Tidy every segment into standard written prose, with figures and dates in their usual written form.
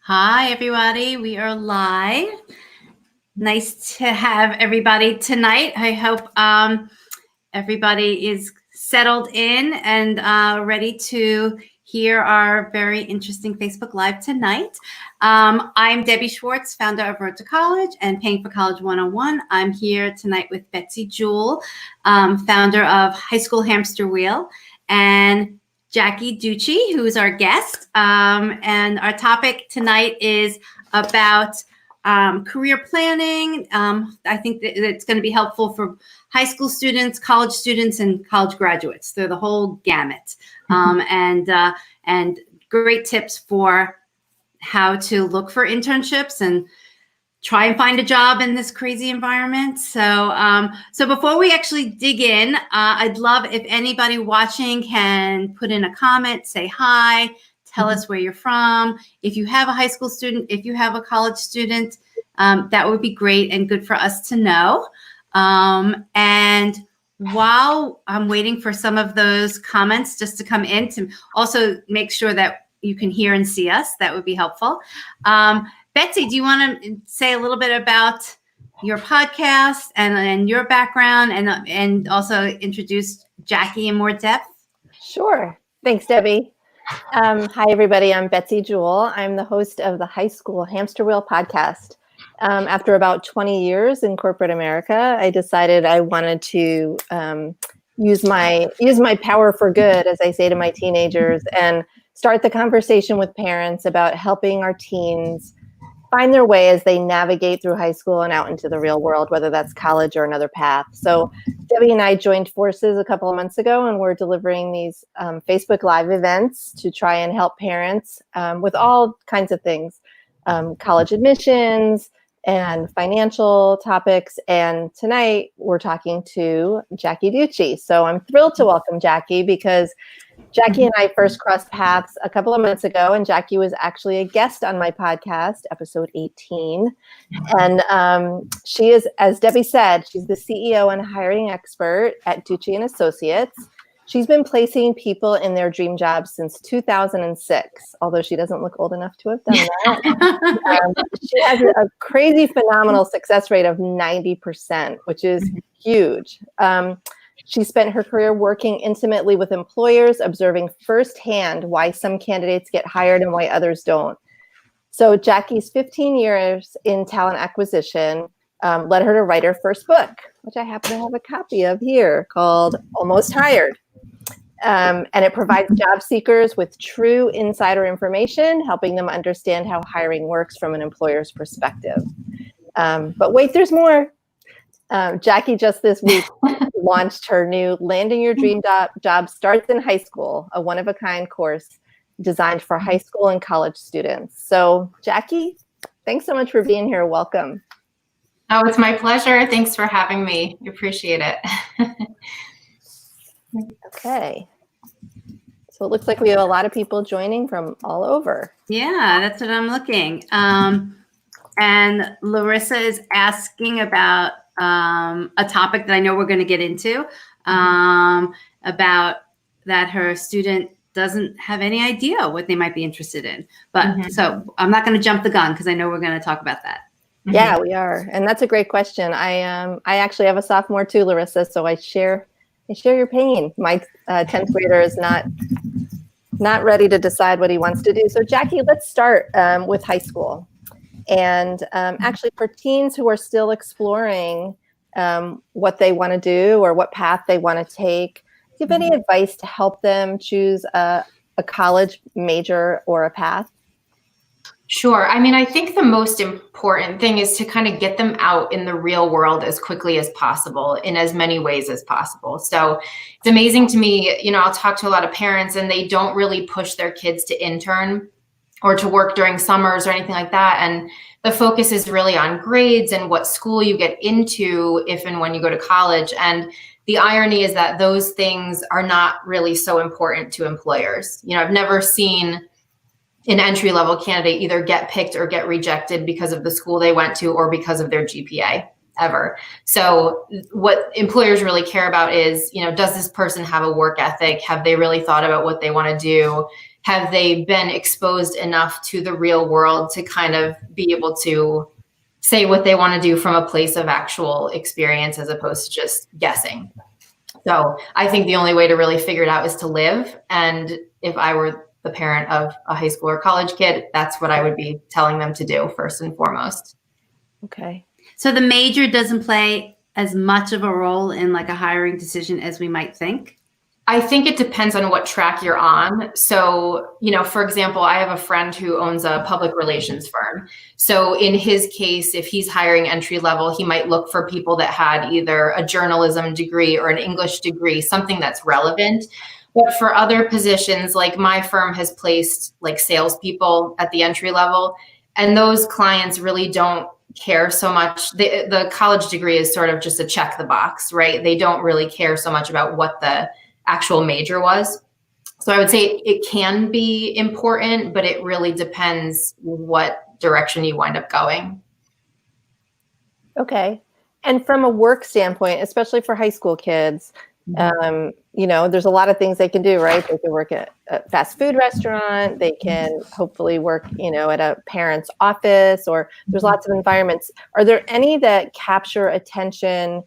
Hi, everybody. We are live. Nice to have everybody tonight. I hope everybody is settled in and ready to hear our very interesting Facebook Live tonight. I'm Debbie Schwartz, founder of Road to College and Paying for College 101. I'm here tonight with Betsy Jewell, founder of High School Hamster Wheel, and Jackie Ducci, who is our guest. And our topic tonight is about career planning. I think that it's going to be helpful for high school students, college students, and college graduates. They're the whole gamut. And great tips for how to look for internships and try and find a job in this crazy environment. So before we actually dig in, I'd love if anybody watching can put in a comment, say hi, tell us where you're from. If you have a high school student, if you have a college student, that would be great and good for us to know. And while I'm waiting for some of those comments just to come in, to also make sure that you can hear and see us, that would be helpful. Betsy, do you want to say a little bit about your podcast and your background, and also introduce Jackie in more depth? Sure. Thanks, Debbie. Hi, everybody. I'm Betsy Jewell. I'm the host of the High School Hamster Wheel podcast. After about 20 years in corporate America, I decided I wanted to use my power for good, as I say to my teenagers, and start the conversation with parents about helping our teens find their way as they navigate through high school and out into the real world, whether that's college or another path. So Debbie and I joined forces a couple of months ago, and we're delivering these Facebook Live events to try and help parents with all kinds of things, college admissions and financial topics. And tonight we're talking to Jackie Ducci. So I'm thrilled to welcome Jackie, because Jackie and I first crossed paths a couple of months ago, and Jackie was actually a guest on my podcast, episode 18. And she is, as Debbie said, she's the CEO and hiring expert at Ducci and Associates. She's been placing people in their dream jobs since 2006, although she doesn't look old enough to have done that. She has a crazy, phenomenal success rate of 90%, which is huge. She spent her career working intimately with employers, observing firsthand why some candidates get hired and why others don't. So Jackie's 15 years in talent acquisition led her to write her first book, which I happen to have a copy of here, called Almost Hired. And it provides job seekers with true insider information, helping them understand how hiring works from an employer's perspective. But wait, there's more. Jackie just this week launched her new Landing Your Dream Job Starts in High School, a one-of-a-kind course designed for high school and college students. So Jackie, thanks so much for being here. Welcome. Oh, it's my pleasure. Thanks for having me. I appreciate it. Okay. So it looks like we have a lot of people joining from all over. Yeah, that's what I'm looking. And Larissa is asking about a topic that I know we're going to get into, about that her student doesn't have any idea what they might be interested in. But so I'm not going to jump the gun, because I know we're going to talk about that. Yeah, we are. And that's a great question. I actually have a sophomore too, Larissa, so I share your pain. My 10th grader is not ready to decide what he wants to do. So Jackie, let's start with high school. And actually, for teens who are still exploring what they want to do or what path they want to take, do you have any advice to help them choose a college major or a path? Sure. I mean, I think the most important thing is to kind of get them out in the real world as quickly as possible, in as many ways as possible. So it's amazing to me, I'll talk to a lot of parents, and they don't really push their kids to intern or to work during summers or anything like that. And the focus is really on grades and what school you get into if and when you go to college. And the irony is that those things are not really so important to employers. I've never seen an entry-level candidate either get picked or get rejected because of the school they went to or because of their GPA, ever. So what employers really care about is, does this person have a work ethic? Have they really thought about what they want to do? have they been exposed enough to the real world to kind of be able to say what they want to do from a place of actual experience as opposed to just guessing. So I think the only way to really figure it out is to live. And if I were the parent of a high school or college kid, that's what I would be telling them to do first and foremost. Okay. So the major doesn't play as much of a role in like a hiring decision as we might think? I think it depends on what track you're on. So, for example, I have a friend who owns a public relations firm. So in his case, if he's hiring entry level, he might look for people that had either a journalism degree or an English degree, something that's relevant. But for other positions, like my firm has placed like salespeople at the entry level, and those clients really don't care so much. The college degree is sort of just a check the box, right? They don't really care so much about what the actual major was. So I would say it can be important, but it really depends what direction you wind up going. Okay. And from a work standpoint, especially for high school kids, there's a lot of things they can do, right? They can work at a fast food restaurant. They can hopefully work, at a parent's office, or there's lots of environments. Are there any that capture attention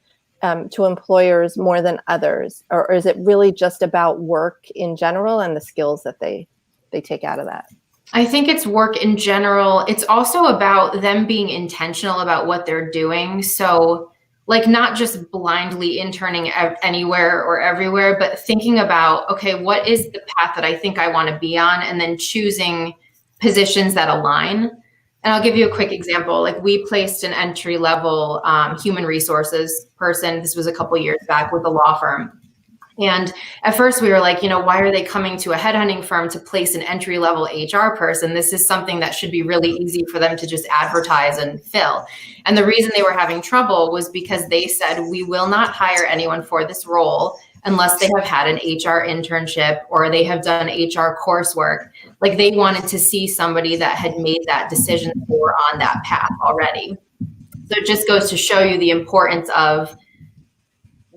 to employers more than others? Or is it really just about work in general and the skills that they take out of that? I think it's work in general. It's also about them being intentional about what they're doing. So like not just blindly interning anywhere or everywhere, but thinking about, okay, what is the path that I think I want to be on? And then choosing positions that align. And I'll give you a quick example. Like we placed an entry level human resources person. This was a couple years back with a law firm. And at first we were like, why are they coming to a headhunting firm to place an entry level HR person? This is something that should be really easy for them to just advertise and fill. And the reason they were having trouble was because they said, we will not hire anyone for this role unless they have had an HR internship or they have done HR coursework. Like they wanted to see somebody that had made that decision or on that path already. So it just goes to show you the importance of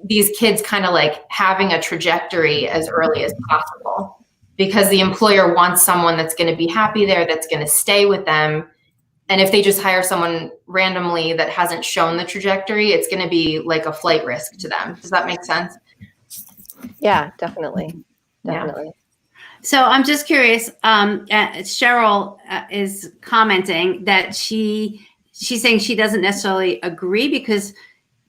these kids kind of like having a trajectory as early as possible, because the employer wants someone that's going to be happy there, that's going to stay with them. And if they just hire someone randomly that hasn't shown the tragectory, it's going to be like a flight risk to them. Does that make sense? Yeah, definitely. Definitely. Yeah. So I'm just curious, Cheryl is commenting that she's saying she doesn't necessarily agree because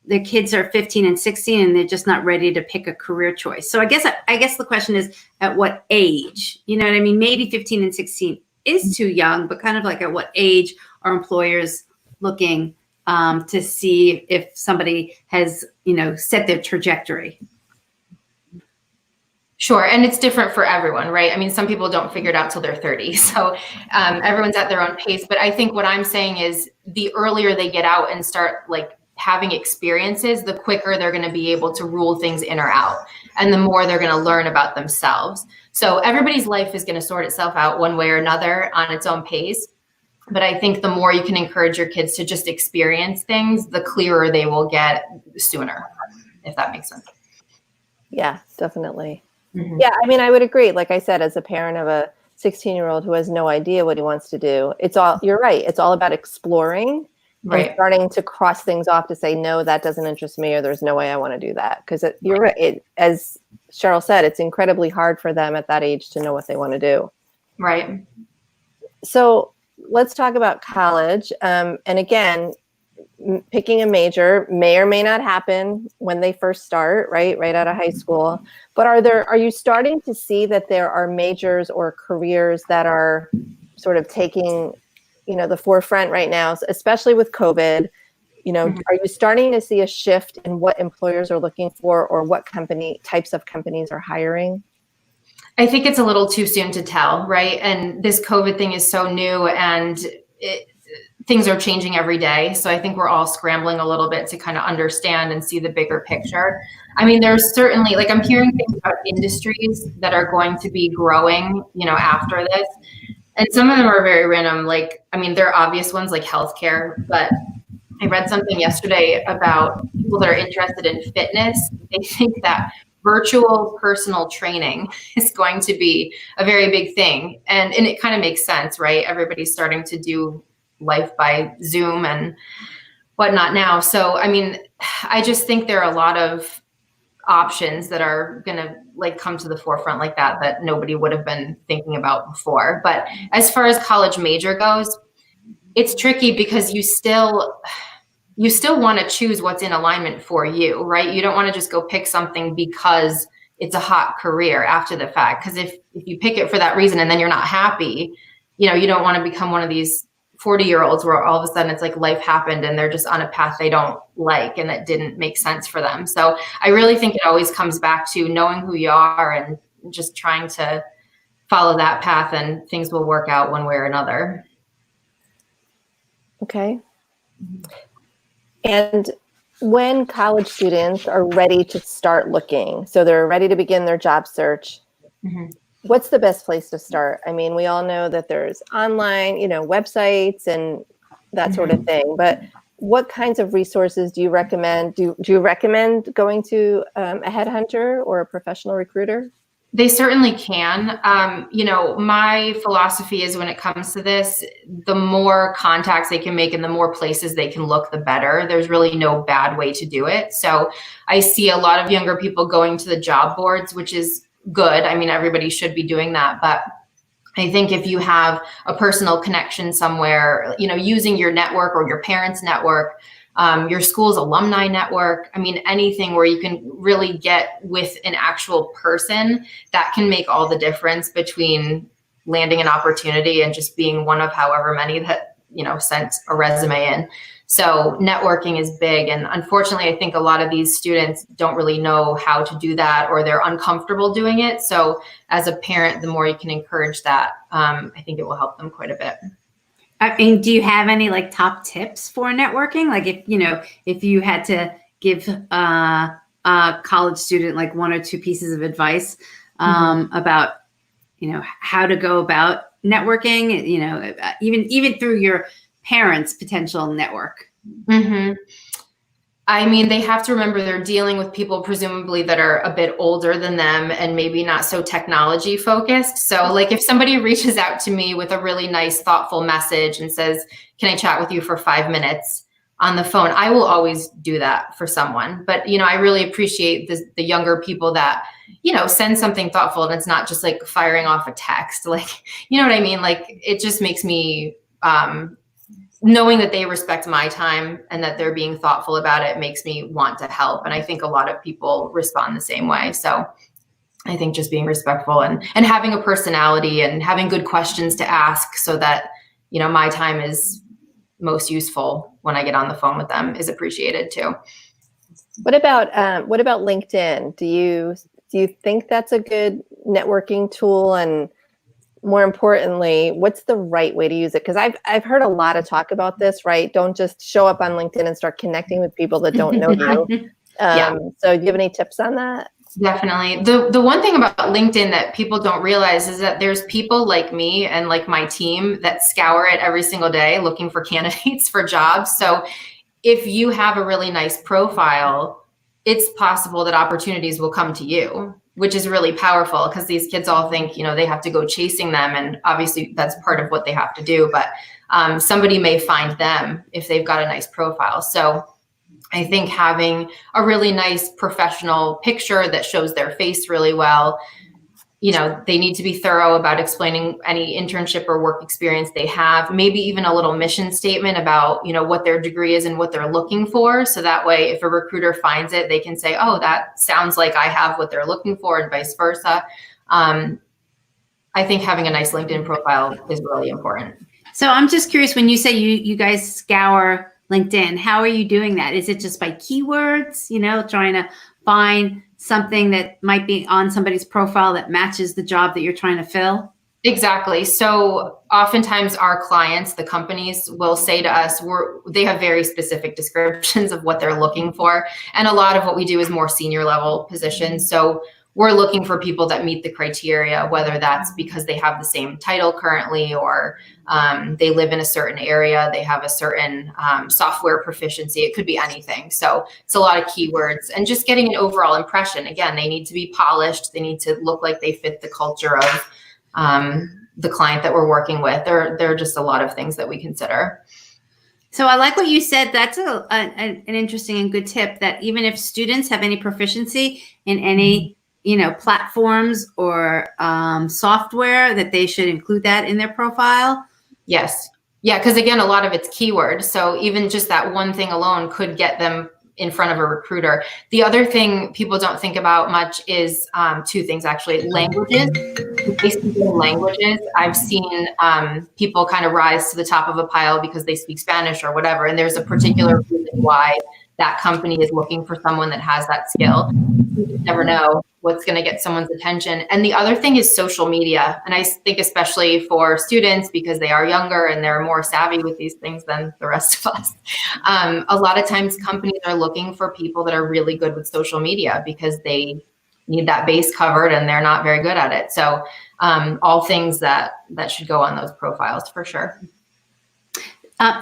the kids are 15 and 16 and they're just not ready to pick a career choice. So I guess the question is at what age? You know what I mean? Maybe 15 and 16 is too young, but kind of like at what age are employers looking to see if somebody has, set their trajectory? Sure. And it's different for everyone, right? I mean, some people don't figure it out till they're 30. So everyone's at their own pace. But I think what I'm saying is the earlier they get out and start like having experiences, the quicker they're going to be able to rule things in or out. And the more they're going to learn about themselves. So everybody's life is going to sort itself out one way or another on its own pace. But I think the more you can encourage your kids to just experience things, the clearer they will get sooner, if that makes sense. Yeah, definitely. Mm-hmm. Yeah, I mean, I would agree. Like I said, as a parent of a 16-year-old who has no idea what he wants to do, you're right. It's all about exploring. Right. And starting to cross things off to say, no, that doesn't interest me, or there's no way I want to do that. Because you're right. As Cheryl said, it's incredibly hard for them at that age to know what they want to do. Right. So let's talk about college. And again, picking a major may or may not happen when they first start, right out of high school. But are you starting to see that there are majors or careers that are sort of taking the forefront right now, especially with COVID? Are you starting to see a shift in what employers are looking for or what types of companies are hiring? I think it's a little too soon to tell, right? And this COVID thing is so new and things are changing every day. So I think we're all scrambling a little bit to kind of understand and see the bigger picture. I mean, there's certainly, like, I'm hearing things about industries that are going to be growing, after this. And some of them are very random. Like, I mean, there are obvious ones like healthcare, but I read something yesterday about people that are interested in fitness. They think that virtual personal training is going to be a very big thing. And it kind of makes sense, right? Everybody's starting to do life by Zoom and whatnot now. So, I mean, I just think there are a lot of options that are going to like come to the forefront like that nobody would have been thinking about before. But as far as college major goes, it's tricky because you still want to choose what's in alignment for you, right? You don't want to just go pick something because it's a hot career after the fact. Because if you pick it for that reason and then you're not happy, you don't want to become one of these 40-year-olds where all of a sudden it's like life happened and they're just on a path they don't like and that didn't make sense for them. So I really think it always comes back to knowing who you are and just trying to follow that path, and things will work out one way or another. Okay. And when college students are ready to start looking, so they're ready to begin their job search, what's the best place to start? I mean, we all know that there's online, websites and that sort of thing, but what kinds of resources do you recommend? Do you recommend going to a headhunter or a professional recruiter? They certainly can. My philosophy is when it comes to this, the more contacts they can make and the more places they can look, the better. There's really no bad way to do it. So I see a lot of younger people going to the job boards, which is good. I mean, everybody should be doing that. But I think if you have a personal connection somewhere, using your network or your parents' network, your school's alumni network. I mean, anything where you can really get with an actual person, that can make all the difference between landing an opportunity and just being one of however many that, sent a resume in. So networking is big. And unfortunately, I think a lot of these students don't really know how to do that, or they're uncomfortable doing it. So as a parent, the more you can encourage that, I think it will help them quite a bit. And do you have any like top tips for networking? Like if you had to give a college student like one or two pieces of advice about, how to go about networking, even through your parents' potential network. I mean, they have to remember they're dealing with people presumably that are a bit older than them and maybe not so technology focused. So like if somebody reaches out to me with a really nice, thoughtful message and says, can I chat with you for 5 minutes on the phone? I will always do that for someone. But, I really appreciate the younger people that, send something thoughtful, and it's not just like firing off a text. Like, you know what I mean? Like, it just makes me, knowing that they respect my time and that they're being thoughtful about it makes me want to help. And I think a lot of people respond the same way. So I think just being respectful and having a personality and having good questions to ask so that, my time is most useful when I get on the phone with them is appreciated too. What about LinkedIn? Do you think that's a good networking tool? And more importantly, what's the right way to use it? Because I've heard a lot of talk about this, right? Don't just show up on LinkedIn and start connecting with people that don't know you. So do you have any tips on that? Definitely. The one thing about LinkedIn that people don't realize is that there's people like me and like my team that scour it every single day looking for candidates for jobs. So if you have a really nice profile, it's possible that opportunities will come to you, which is really powerful because these kids all think, they have to go chasing them. And obviously that's part of what they have to do. But somebody may find them if they've got a nice profile. So I think having a really nice professional picture that shows their face really well, they need to be thorough about explaining any internship or work experience they have, maybe even a little mission statement about, what their degree is and what they're looking for. So that way, if a recruiter finds it, they can say, oh, that sounds like I have what they're looking for, and vice versa. I think having a nice LinkedIn profile is really important. So I'm just curious, when you say you guys scour LinkedIn, how are you doing that? Is it just by keywords, trying to find something that might be on somebody's profile that matches the job that you're trying to fill? Exactly. So oftentimes our clients, the companies, will say to us, they have very specific descriptions of what they're looking for. And a lot of what we do is more senior level positions. So we're looking for people that meet the criteria, whether that's because they have the same title currently, or they live in a certain area, they have a certain software proficiency. It could be anything. So it's a lot of keywords, and just getting an overall impression. Again, they need to be polished. They need to look like they fit the culture of the client that we're working with. There are just a lot of things that we consider. So I like what you said. That's an interesting and good tip, that even if students have any proficiency in any, platforms or software, that they should include that in their profile. Yes. Yeah. Because again, a lot of it's keywords. So even just that one thing alone could get them in front of a recruiter. The other thing people don't think about much is two things, actually. Languages. If they speak in languages, I've seen people kind of rise to the top of a pile because they speak Spanish or whatever. And there's a particular reason why that company is looking for someone that has that skill. You just never know what's going to get someone's attention. And the other thing is social media. And I think especially for students, because they are younger and they're more savvy with these things than the rest of us. A lot of times companies are looking for people that are really good with social media because they need that base covered and they're not very good at it. So all things that should go on those profiles for sure.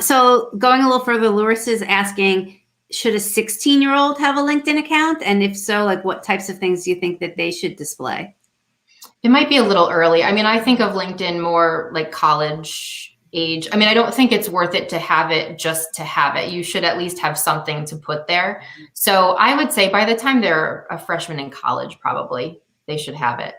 So going a little further, Loris is asking, should a 16-year-old have a LinkedIn account? And if so, like what types of things do you think that they should display? It might be a little early. I mean, I think of LinkedIn more like college age. I mean, I don't think it's worth it to have it just to have it. You should at least have something to put there. So I would say by the time they're a freshman in college, probably they should have it.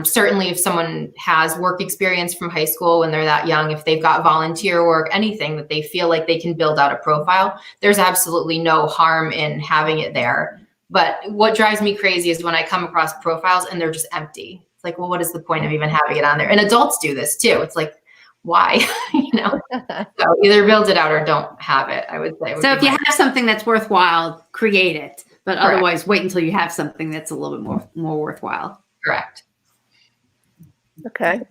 Certainly if someone has work experience from high school when they're that young, if they've got volunteer work, anything that they feel like they can build out a profile, there's absolutely no harm in having it there. But what drives me crazy is when I come across profiles and they're just empty. It's like, well, what is the point of even having it on there? And adults do this too. It's like, why? So either build it out or don't have it, I would say. So if you have something that's worthwhile, create it. But Correct. Otherwise, wait until you have something that's a little bit more worthwhile. Correct. Okay.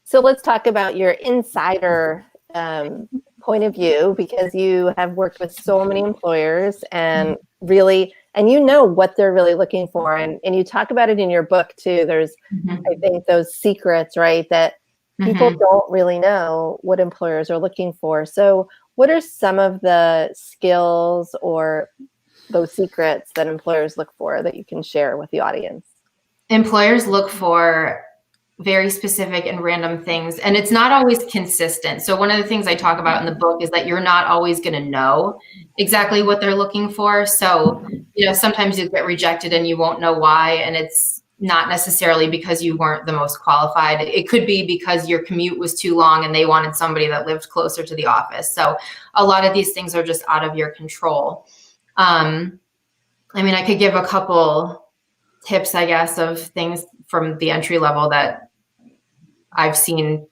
So let's talk about your insider point of view, because you have worked with so many employers and really, and you know what they're really looking for. And you talk about it in your book too. There's, I think, those secrets, right, that people don't really know what employers are looking for. So what are some of the skills or those secrets that employers look for that you can share with the audience? Employers look for very specific and random things, and it's not always consistent. So one of the things I talk about in the book is that you're not always going to know exactly what they're looking for. So, sometimes you get rejected and you won't know why. And it's not necessarily because you weren't the most qualified. It could be because your commute was too long and they wanted somebody that lived closer to the office. So a lot of these things are just out of your control. I could give a couple tips, I guess, of things from the entry level that I've seen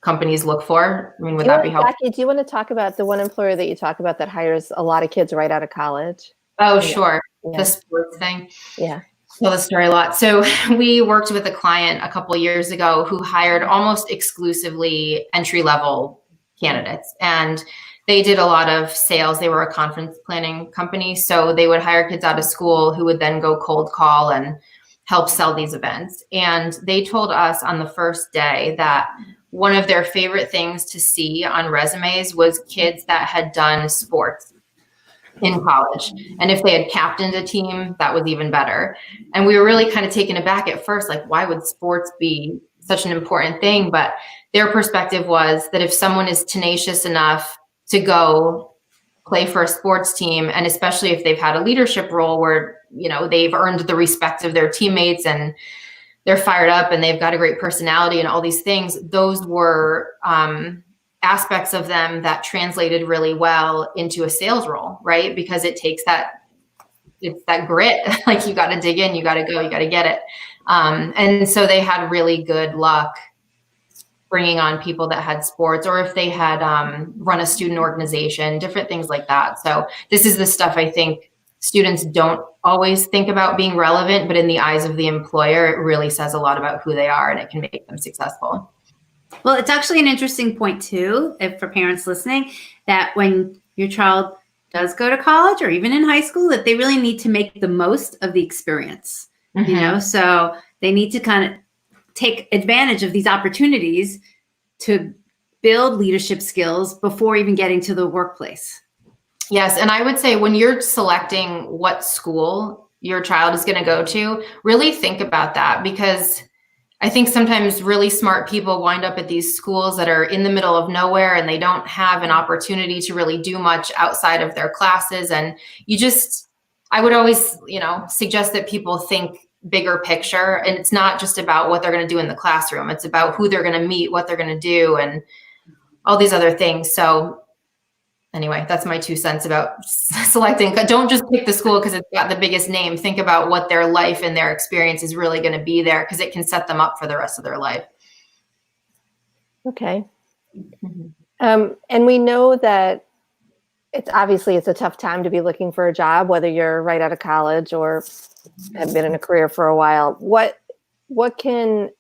companies look for. Would that be helpful? Jackie, do you want to talk about the one employer that you talk about that hires a lot of kids right out of college? Oh, sure. Yeah. The sports thing. Yeah. Tell the story a lot. So we worked with a client a couple of years ago who hired almost exclusively entry-level candidates. And they did a lot of sales. They were a conference planning company. So they would hire kids out of school who would then go cold call and help sell these events. And they told us on the first day that one of their favorite things to see on resumes was kids that had done sports in college. And if they had captained a team, that was even better. And we were really kind of taken aback at first, like, why would sports be such an important thing? But their perspective was that if someone is tenacious enough to go play for a sports team, and especially if they've had a leadership role where, they've earned the respect of their teammates and they're fired up and they've got a great personality and all these things, those were aspects of them that translated really well into a sales role, right? Because it takes it's that grit, like you got to dig in, you got to go, you got to get it. And so they had really good luck bringing on people that had sports, or if they had run a student organization, different things like that. So this is the stuff I think students don't always think about being relevant, but in the eyes of the employer, it really says a lot about who they are and it can make them successful. Well, it's actually an interesting point too, for parents listening, that when your child does go to college or even in high school, that they really need to make the most of the experience. you know, so they need to kind of take advantage of these opportunities to build leadership skills before even getting to the workplace. Yes. And I would say when you're selecting what school your child is going to go to, really think about that, because I think sometimes really smart people wind up at these schools that are in the middle of nowhere and they don't have an opportunity to really do much outside of their classes. And I would always, suggest that people think bigger picture, and it's not just about what they're going to do in the classroom. It's about who they're going to meet, what they're going to do, and all these other things. So anyway, that's my 2 cents about selecting. Don't just pick the school because it's got the biggest name. Think about what their life and their experience is really going to be there, because it can set them up for the rest of their life. Okay. And we know that it's a tough time to be looking for a job, whether you're right out of college or have been in a career for a while. What can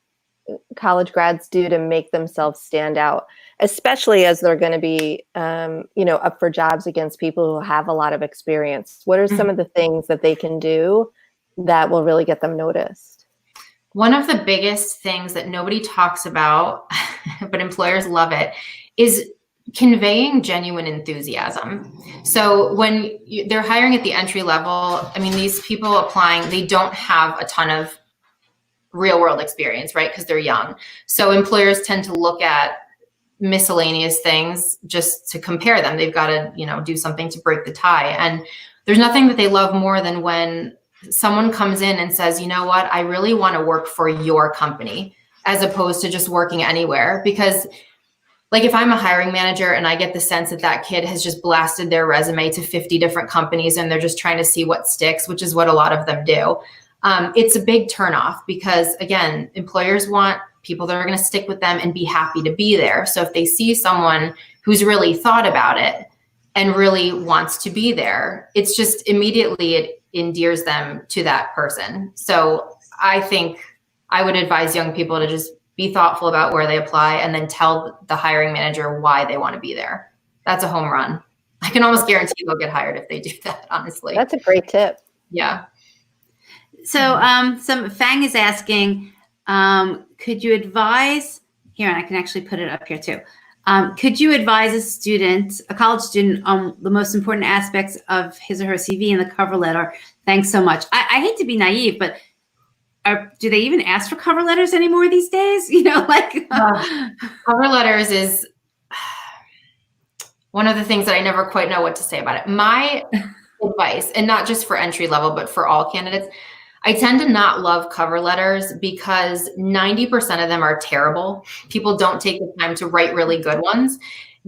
college grads do to make themselves stand out, especially as they're going to be, up for jobs against people who have a lot of experience? What are some of the things that they can do that will really get them noticed? One of the biggest things that nobody talks about, but employers love it, is conveying genuine enthusiasm. So when they're hiring at the entry level, these people applying, they don't have a ton of real world experience, right? Because they're young. So employers tend to look at miscellaneous things just to compare them. They've got to, do something to break the tie. And there's nothing that they love more than when someone comes in and says, you know what, I really want to work for your company, as opposed to just working anywhere. Because like if I'm a hiring manager and I get the sense that that kid has just blasted their resume to 50 different companies and they're just trying to see what sticks, which is what a lot of them do. It's a big turnoff, because again, employers want people that are going to stick with them and be happy to be there. So if they see someone who's really thought about it and really wants to be there, it's just immediately it endears them to that person. So I think I would advise young people to just be thoughtful about where they apply and then tell the hiring manager why they want to be there. That's a home run. I can almost guarantee they'll get hired if they do that, honestly. That's a great tip. Yeah. So Fang is asking, could you advise, here, and I can actually put it up here too. Could you advise a college student, on the most important aspects of his or her CV and the cover letter? Thanks so much. I hate to be naive, but do they even ask for cover letters anymore these days? Cover letters is one of the things that I never quite know what to say about it. My advice, and not just for entry level, but for all candidates, I tend to not love cover letters because 90% of them are terrible. People don't take the time to write really good ones.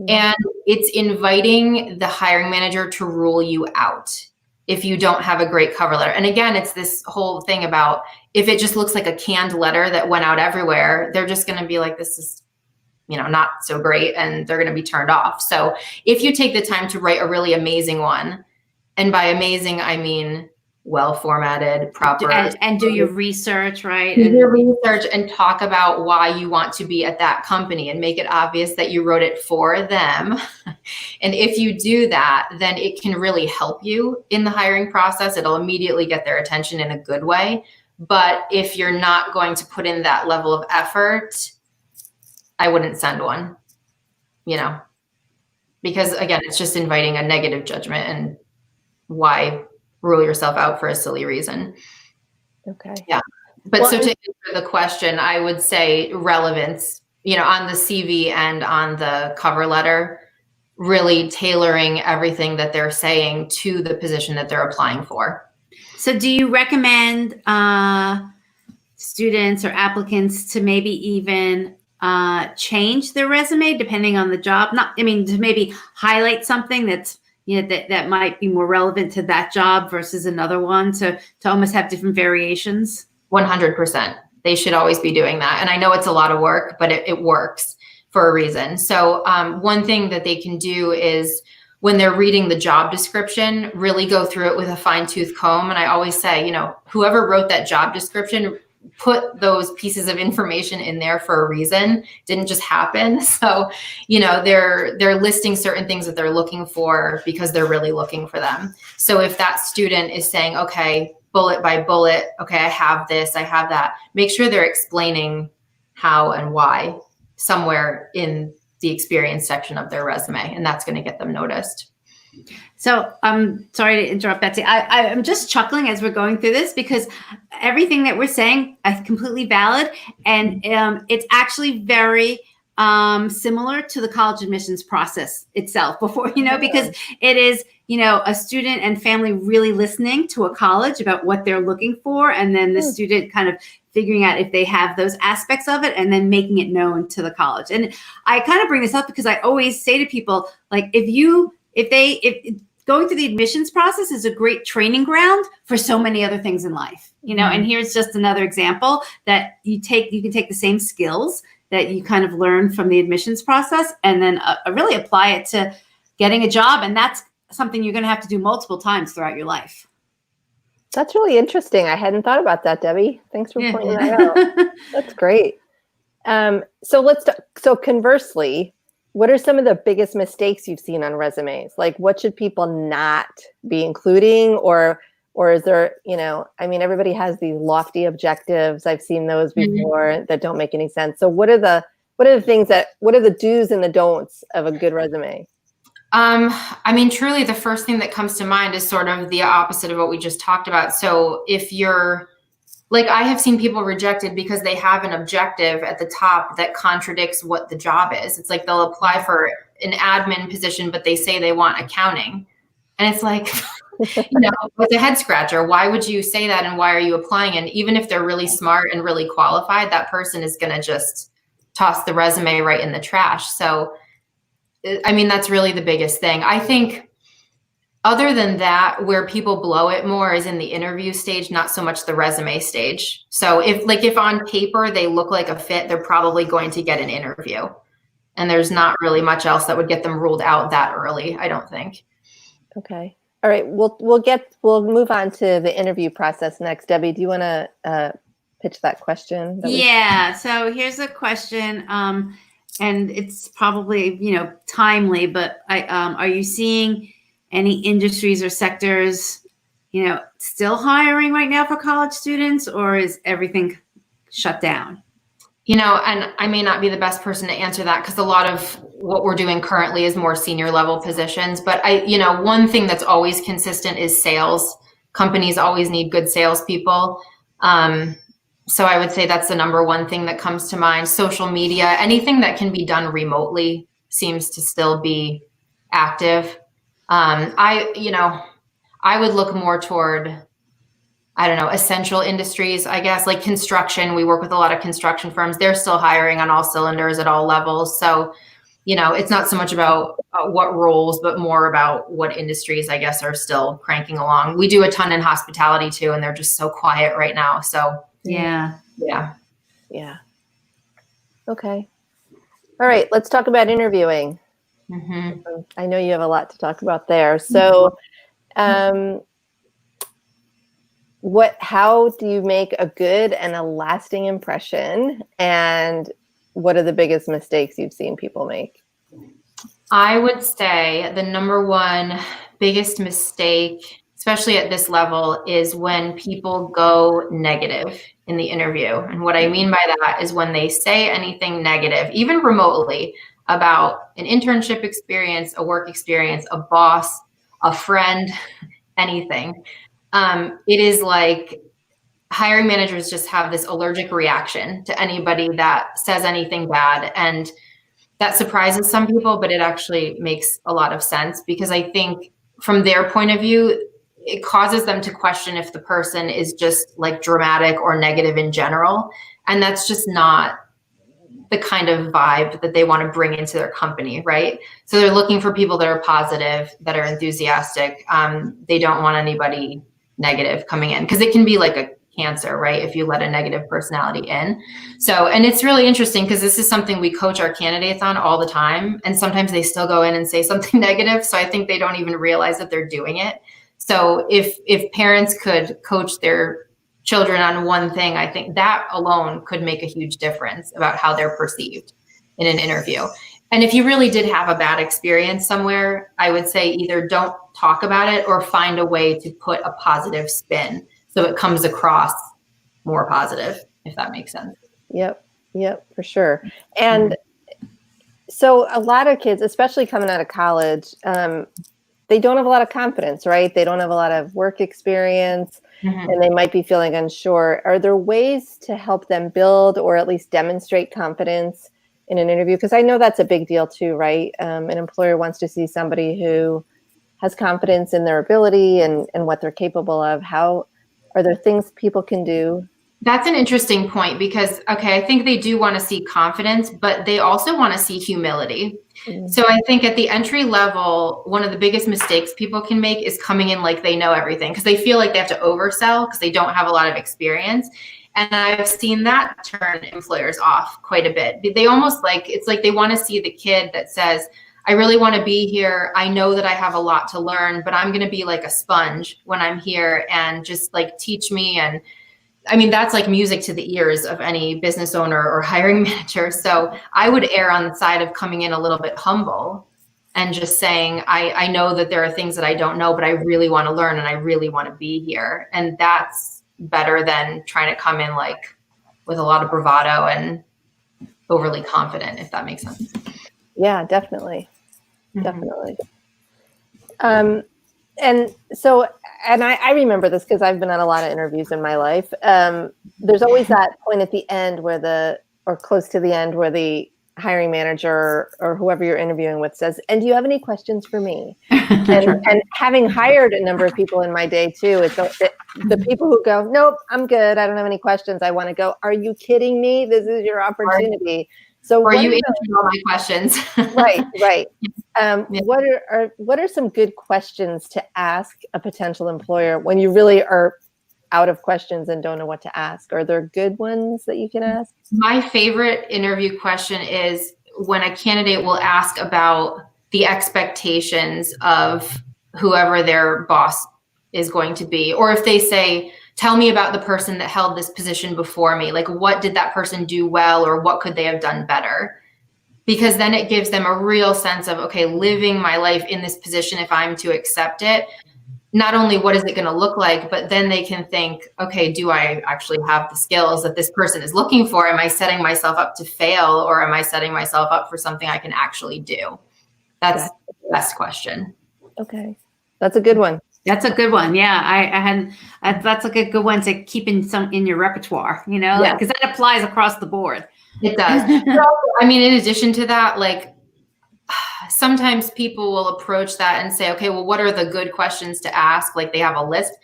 And it's inviting the hiring manager to rule you out if you don't have a great cover letter. And again, it's this whole thing about if it just looks like a canned letter that went out everywhere, they're just going to be like, this is, not so great, and they're going to be turned off. So if you take the time to write a really amazing one, and by amazing, I mean well formatted, proper, and do your research, right? Do your research and talk about why you want to be at that company and make it obvious that you wrote it for them. And if you do that, then it can really help you in the hiring process. It'll immediately get their attention in a good way. But if you're not going to put in that level of effort, I wouldn't send one, because again, it's just inviting a negative judgment, and why rule yourself out for a silly reason. Okay. Yeah. But so to answer the question, I would say relevance, on the CV and on the cover letter, really tailoring everything that they're saying to the position that they're applying for. So do you recommend students or applicants to maybe even change their resume depending on the job? To maybe highlight something that's that might be more relevant to that job versus another one, to almost have different variations? 100%. They should always be doing that. And I know it's a lot of work, but it works for a reason. So one thing that they can do is when they're reading the job description, really go through it with a fine-tooth comb. And I always say, whoever wrote that job description put those pieces of information in there for a reason. It didn't just happen. So, they're listing certain things that they're looking for because they're really looking for them. So if that student is saying, okay, bullet by bullet. Okay, I have this, I have that. Make sure they're explaining how and why somewhere in the experience section of their resume, and that's going to get them noticed. So I'm sorry to interrupt, Betsy. I'm just chuckling as we're going through this because everything that we're saying is completely valid. And it's actually very similar to the college admissions process itself before, because it is, a student and family really listening to a college about what they're looking for. And then the student kind of figuring out if they have those aspects of it and then making it known to the college. And I kind of bring this up because I always say to people, like, if going through the admissions process is a great training ground for so many other things in life, and here's just another example that you can take the same skills that you kind of learn from the admissions process and then really apply it to getting a job. And that's something you're going to have to do multiple times throughout your life. That's really interesting. I hadn't thought about that, Debbie. Thanks for pointing that out. That's great. So conversely, what are some of the biggest mistakes you've seen on resumes? Like, what should people not be including, or is there, everybody has these lofty objectives. I've seen those before that don't make any sense. So what are the do's and the don'ts of a good resume? Truly the first thing that comes to mind is sort of the opposite of what we just talked about. So if you're like, I have seen people rejected because they have an objective at the top that contradicts what the job is. It's like they'll apply for an admin position, but they say they want accounting. And it's like, it's a head scratcher. Why would you say that? And why are you applying? And even if they're really smart and really qualified, that person is going to just toss the resume right in the trash. So, that's really the biggest thing. I think other than that, where people blow it more is in the interview stage, not so much the resume stage. So if on paper they look like a fit, they're probably going to get an interview. And there's not really much else that would get them ruled out that early, I don't think. Okay. All right. We'll move on to the interview process next. Debbie, do you want to pitch that question? Yeah. So here's a question. And it's probably, timely, but are you seeing any industries or sectors, still hiring right now for college students, or is everything shut down? And I may not be the best person to answer that because a lot of what we're doing currently is more senior level positions. But one thing that's always consistent is sales. Companies always need good salespeople. So I would say that's the number one thing that comes to mind. Social media, anything that can be done remotely seems to still be active. I would look more toward, essential industries, I guess, like construction. We work with a lot of construction firms. They're still hiring on all cylinders at all levels. So, it's not so much about what roles, but more about what industries, I guess, are still cranking along. We do a ton in hospitality too, and they're just so quiet right now. So yeah. Okay. All right. Let's talk about interviewing. I know you have a lot to talk about there. So, how do you make a good and a lasting impression? And what are the biggest mistakes you've seen people make? I would say the number one biggest mistake, especially at this level, is when people go negative in the interview. And what I mean by that is when they say anything negative, even remotely, about an internship experience, a work experience, a boss, a friend, anything. It is like hiring managers just have this allergic reaction to anybody that says anything bad. And that surprises some people, but it actually makes a lot of sense because I think from their point of view, it causes them to question if the person is just like dramatic or negative in general. And that's just not the kind of vibe that they want to bring into their company, right? So they're looking for people that are positive, that are enthusiastic. They don't want anybody negative coming in because it can be like a cancer, right? If you let a negative personality in. So, and it's really interesting because this is something we coach our candidates on all the time. And sometimes they still go in and say something negative. So I think they don't even realize that they're doing it. So if parents could coach their children on one thing, I think that alone could make a huge difference about how they're perceived in an interview. And if you really did have a bad experience somewhere, I would say either don't talk about it or find a way to put a positive spin. so it comes across more positive, if that makes sense. Yep, for sure. And so a lot of kids, especially coming out of college, they don't have a lot of confidence, right? They don't have a lot of work experience, and they might be feeling unsure. Are there ways to help them build or at least demonstrate confidence in an interview? Because I know that's a big deal too, right? An employer wants to see somebody who has confidence in their ability and what they're capable of. How are there things people can do? That's an interesting point because, okay, I think they do want to see confidence, but they also want to see humility. So I think at the entry level, one of the biggest mistakes people can make is coming in like they know everything because they feel like they have to oversell because they don't have a lot of experience. And I've seen that turn employers off quite a bit. They almost like, it's like they want to see the kid that says, I really want to be here. I know that I have a lot to learn, but I'm going to be like a sponge when I'm here and just like teach me. And I mean, that's like music to the ears of any business owner or hiring manager. So I would err on the side of coming in a little bit humble and just saying, I know that there are things that I don't know, but I really want to learn and I really want to be here. And that's better than trying to come in like with a lot of bravado and overly confident, if that makes sense. Yeah, definitely. Definitely. And so, and I remember this because I've been on a lot of interviews in my life. There's always that point at the end or close to the end where the hiring manager or whoever you're interviewing with says, and do you have any questions for me? And having hired a number of people in my day too, it's the people who go, nope, I'm good. I don't have any questions. I want to go, are you kidding me? This is your opportunity. So or you answered all my questions. Right. What are some good questions to ask a potential employer when you really are out of questions and don't know what to ask? Are there good ones that you can ask? My favorite interview question is when a candidate will ask about the expectations of whoever their boss is going to be, or if they say, tell me about the person that held this position before me. Like, what did that person do well, or what could they have done better? Because then it gives them a real sense of, okay, living my life in this position, if I'm to accept it, not only what is it going to look like, but then they can think, okay, do I actually have the skills that this person is looking for? Am I setting myself up to fail, or am I setting myself up for something I can actually do? That's the best question. Okay. That's a good one. That's a good one. Yeah, that's a good one to keep in your repertoire, because that applies across the board. It does. But also, I mean, in addition to that, like sometimes people will approach that and say, okay, well, what are the good questions to ask? Like they have a list.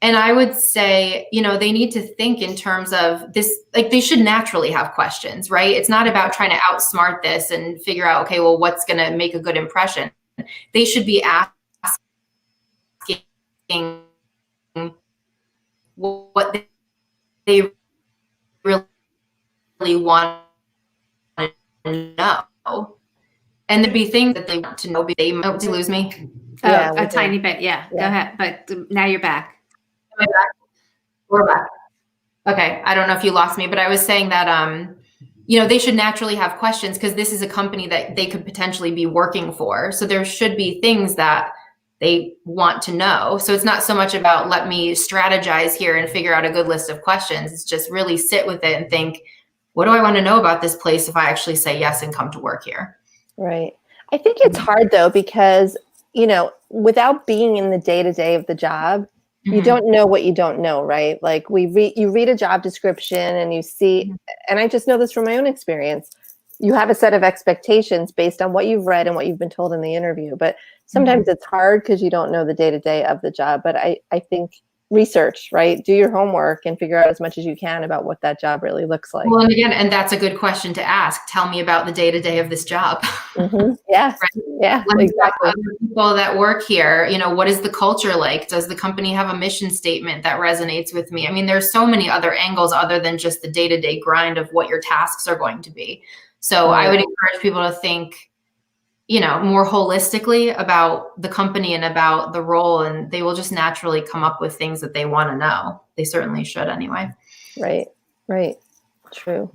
And I would say, they need to think in terms of this, like they should naturally have questions, right? It's not about trying to outsmart this and figure out, okay, well, what's going to make a good impression? They should be asking what they really want to know. And there'd be things that they want to know. They might lose me. A tiny bit. Yeah, go ahead. But now you're back. Am I back? We're back. Okay. I don't know if you lost me, but I was saying that, they should naturally have questions because this is a company that they could potentially be working for. So there should be things that they want to know. So it's not so much about let me strategize here and figure out a good list of questions. It's just really sit with it and think, what do I want to know about this place if I actually say yes and come to work here? Right. I think it's hard though, because, without being in the day-to-day of the job, you don't know what you don't know, right? Like you read a job description and you see, and I just know this from my own experience, you have a set of expectations based on what you've read and what you've been told in the interview. But sometimes it's hard because you don't know the day-to-day of the job. But I think research, right? Do your homework and figure out as much as you can about what that job really looks like. Well, and that's a good question to ask. Tell me about the day-to-day of this job. Yeah. Right? Yeah, exactly. Other people that work here, what is the culture like? Does the company have a mission statement that resonates with me? I mean, there's so many other angles other than just the day-to-day grind of what your tasks are going to be. So I would encourage people to think, more holistically about the company and about the role, and they will just naturally come up with things that they want to know. They certainly should anyway. Right. True.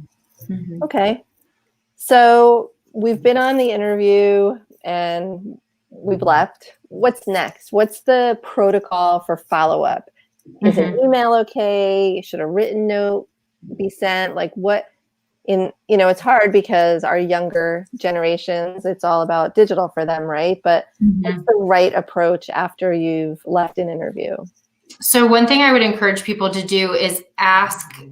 Okay. So we've been on the interview and we've left. What's next? What's the protocol for follow-up? Is an email okay? Should a written note be sent? Like it's hard because our younger generations, it's all about digital for them, right? But what's the right approach after you've left an interview? So one thing I would encourage people to do is ask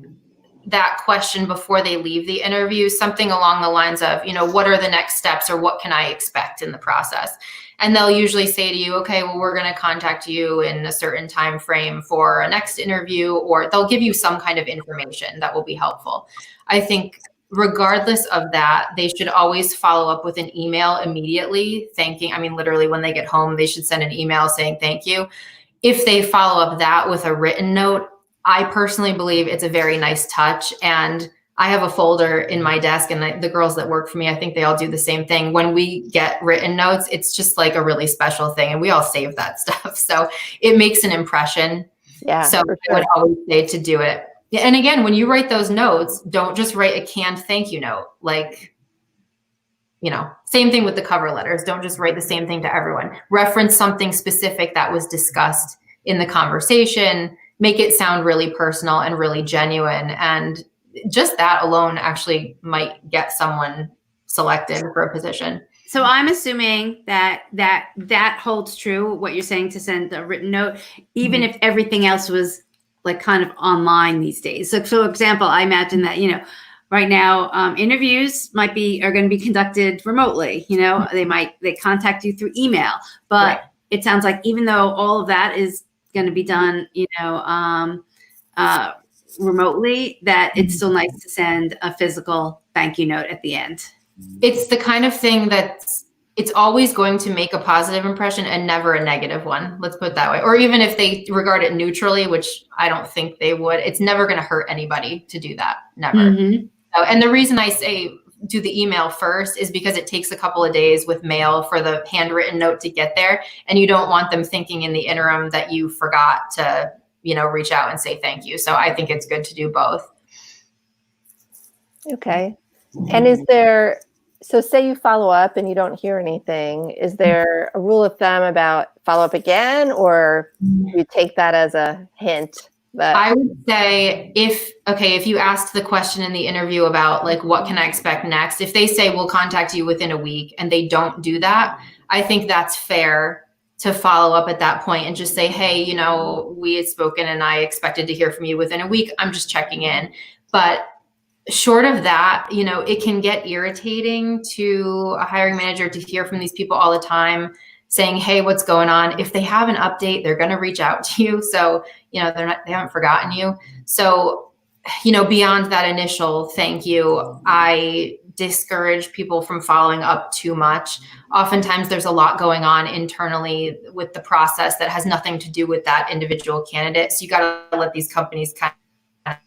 that question before they leave the interview, something along the lines of, what are the next steps, or what can I expect in the process? And they'll usually say to you, okay, well, we're going to contact you in a certain time frame for a next interview, or they'll give you some kind of information that will be helpful. I think regardless of that, they should always follow up with an email immediately literally when they get home, they should send an email saying thank you. If they follow up that with a written note, I personally believe it's a very nice touch. And I have a folder in my desk, and the girls that work for me, I think they all do the same thing. When we get written notes, it's just like a really special thing, and we all save that stuff. So it makes an impression. Yeah. So I would always say to do it. And again, when you write those notes, don't just write a canned thank you note. Same thing with the cover letters. Don't just write the same thing to everyone. Reference something specific that was discussed in the conversation. Make it sound really personal and really genuine. And just that alone actually might get someone selected for a position. So I'm assuming that holds true, what you're saying, to send a written note, even if everything else was like kind of online these days. So for example, I imagine that, right now, interviews are going to be conducted remotely. They contact you through email, but it sounds like even though all of that is going to be done, remotely, that it's still nice to send a physical thank you note at the end. It's the kind of thing it's always going to make a positive impression and never a negative one. Let's put it that way. Or even if they regard it neutrally, which I don't think they would, it's never going to hurt anybody to do that. Never. So, and the reason I say do the email first is because it takes a couple of days with mail for the handwritten note to get there. And you don't want them thinking in the interim that you forgot to, reach out and say thank you. So I think it's good to do both. Okay. And so say you follow up and you don't hear anything, is there a rule of thumb about follow up again, or you take that as a hint? I would say if you asked the question in the interview about what can I expect next, if they say we'll contact you within a week and they don't do that, I think that's fair to follow up at that point and just say, hey, we had spoken and I expected to hear from you within a week. I'm just checking in. But short of that, it can get irritating to a hiring manager to hear from these people all the time saying, hey, what's going on? If they have an update, they're going to reach out to you. So, they haven't forgotten you. So, beyond that initial thank you, I discourage people from following up too much. Oftentimes there's a lot going on internally with the process that has nothing to do with that individual candidate. So you got to let these companies kind of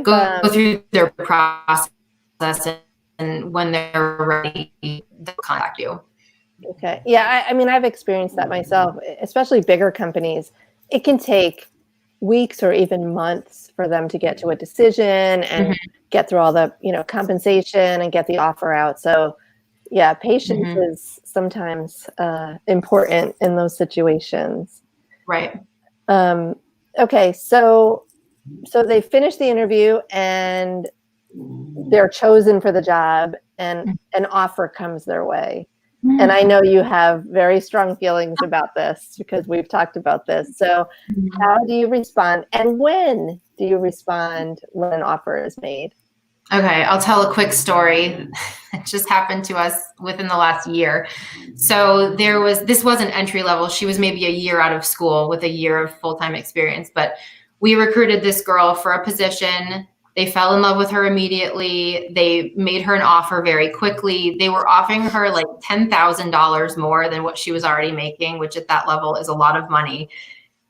go through their process, and when they're ready, they'll contact you. Okay. Yeah. I've experienced that myself, especially bigger companies. It can take weeks or even months for them to get to a decision and get through all the, compensation and get the offer out. So yeah, patience is sometimes important in those situations. Right. Okay. So they finish the interview and they're chosen for the job, and an offer comes their way. And I know you have very strong feelings about this because we've talked about this. So how do you respond? And when do you respond when an offer is made? Okay, I'll tell a quick story. It just happened to us within the last year. So this wasn't entry level. She was maybe a year out of school with a year of full-time experience, but we recruited this girl for a position. They fell in love with her immediately. They made her an offer very quickly. They were offering her like $10,000 more than what she was already making, which at that level is a lot of money.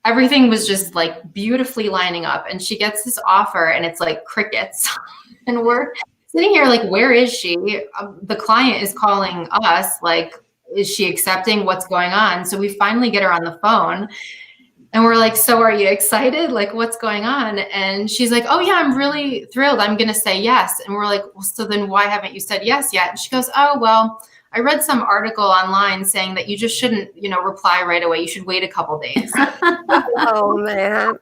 Everything was just like beautifully lining up. And she gets this offer and it's like crickets. And we're sitting here like, where is she? The client is calling us, like, is she accepting? What's going on? So we finally get her on the phone. And we're like, so are you excited? Like, what's going on? And she's like, oh yeah, I'm really thrilled. I'm going to say yes. And we're like, well, so then why haven't you said yes yet? And she goes, oh, well, I read some article online saying that you just shouldn't, reply right away. You should wait a couple days. Oh man.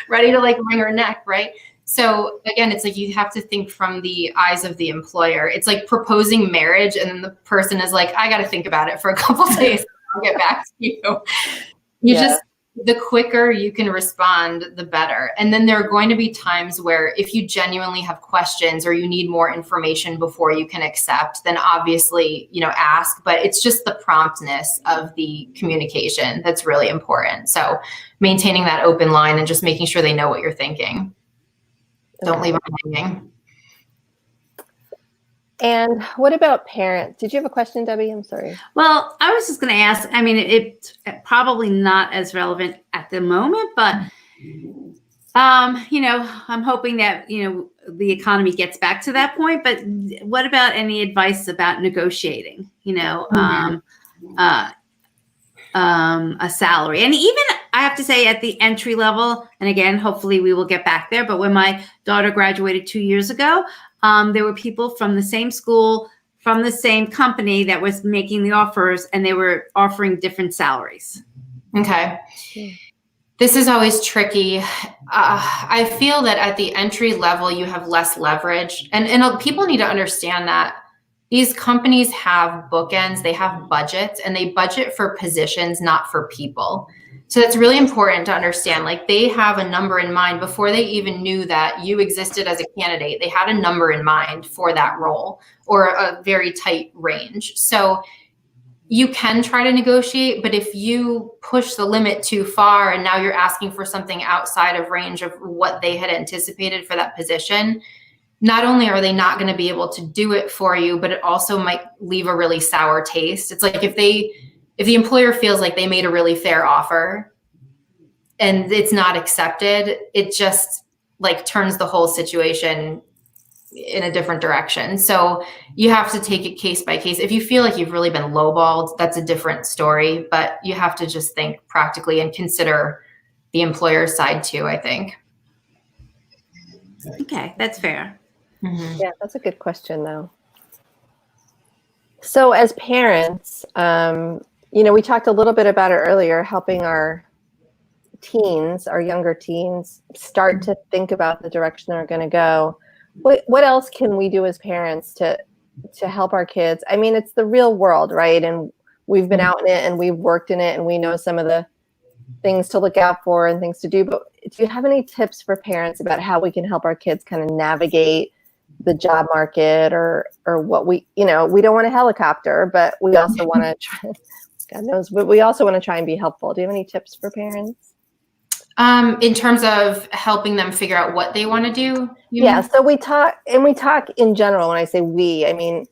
Ready to like wring her neck, right? So again, it's like you have to think from the eyes of the employer. It's like proposing marriage, and then the person is like, I got to think about it for a couple days. I'll get back to you. The quicker you can respond, the better. And then there are going to be times where if you genuinely have questions or you need more information before you can accept, then obviously, ask. But it's just the promptness of the communication that's really important. So maintaining that open line and just making sure they know what you're thinking. Don't leave them hanging. And what about parents? Did you have a question, Debbie? I'm sorry. Well, I was just going to ask, I mean, it's probably not as relevant at the moment, but, I'm hoping that, the economy gets back to that point. But what about any advice about negotiating, a salary? And even I have to say at the entry level, and again, hopefully we will get back there. But when my daughter graduated 2 years ago, there were people from the same school, from the same company that was making the offers, and they were offering different salaries. Okay. This is always tricky. I feel that at the entry level, you have less leverage. And people need to understand that these companies have bookends, they have budgets, and they budget for positions, not for people. So that's really important to understand. Like, they have a number in mind before they even knew that you existed as a candidate. They had a number in mind for that role, or a very tight range. So you can try to negotiate, but if you push the limit too far and now you're asking for something outside of range of what they had anticipated for that position, not only are they not going to be able to do it for you, but it also might leave a really sour taste. It's like if the employer feels like they made a really fair offer and it's not accepted, it just like turns the whole situation in a different direction. So you have to take it case by case. If you feel like you've really been lowballed, that's a different story, but you have to just think practically and consider the employer's side too, I think. Okay, that's fair. Mm-hmm. Yeah, that's a good question though. So as parents, we talked a little bit about it earlier, helping our teens, our younger teens, start to think about the direction they're going to go. What else can we do as parents to help our kids? I mean, it's the real world, right? And we've been out in it and we've worked in it and we know some of the things to look out for and things to do. But do you have any tips for parents about how we can help our kids kind of navigate the job market or what we don't want a helicopter, but we also want to try, God knows, but we also want to try and be helpful. Do you have any tips for parents? In terms of helping them figure out what they want to do? Yeah. So we talk in general. When I say we, I mean,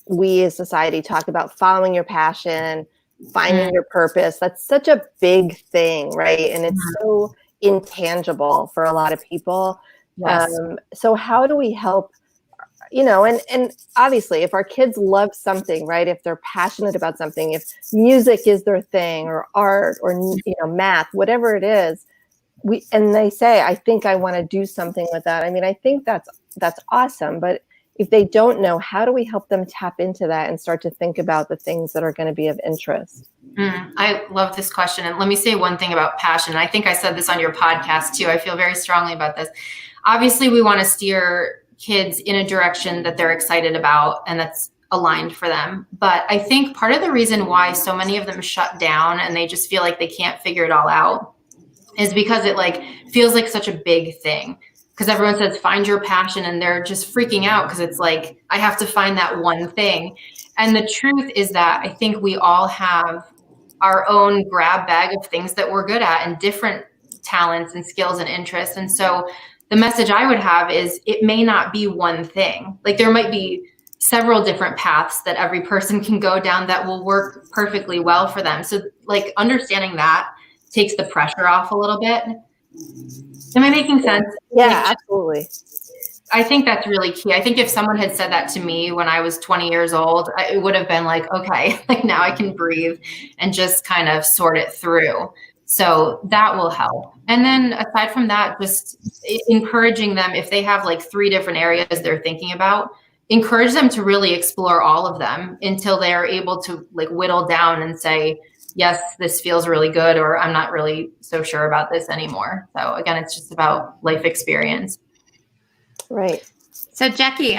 we as society talk about following your passion, finding your purpose. That's such a big thing, right? And it's so intangible for a lot of people. Yes. So how do we help, and obviously if our kids love something, right? If they're passionate about something, if music is their thing or art or, math, whatever it is, and they say, I think I want to do something with that. I mean, I think that's awesome. But if they don't know, how do we help them tap into that and start to think about the things that are going to be of interest? I love this question. And let me say one thing about passion. I think I said this on your podcast too. I feel very strongly about this. Obviously, we want to steer kids in a direction that they're excited about and that's aligned for them. But I think part of the reason why so many of them shut down and they just feel like they can't figure it all out is because it feels like such a big thing. Because everyone says, find your passion, and they're just freaking out because it's like, I have to find that one thing. And the truth is that I think we all have our own grab bag of things that we're good at and different talents and skills and interests. And so the message I would have is it may not be one thing. Like, there might be several different paths that every person can go down that will work perfectly well for them. So understanding that takes the pressure off a little bit. Am I making sense? Yeah, absolutely. I think that's really key. I think if someone had said that to me when I was 20 years old, it would have been like, okay, now I can breathe and just kind of sort it through. So that will help. And then aside from that, just encouraging them, if they have like 3 different areas they're thinking about, encourage them to really explore all of them until they are able to like whittle down and say, yes, this feels really good, or I'm not really so sure about this anymore. So again, it's just about life experience. Right. So Jackie,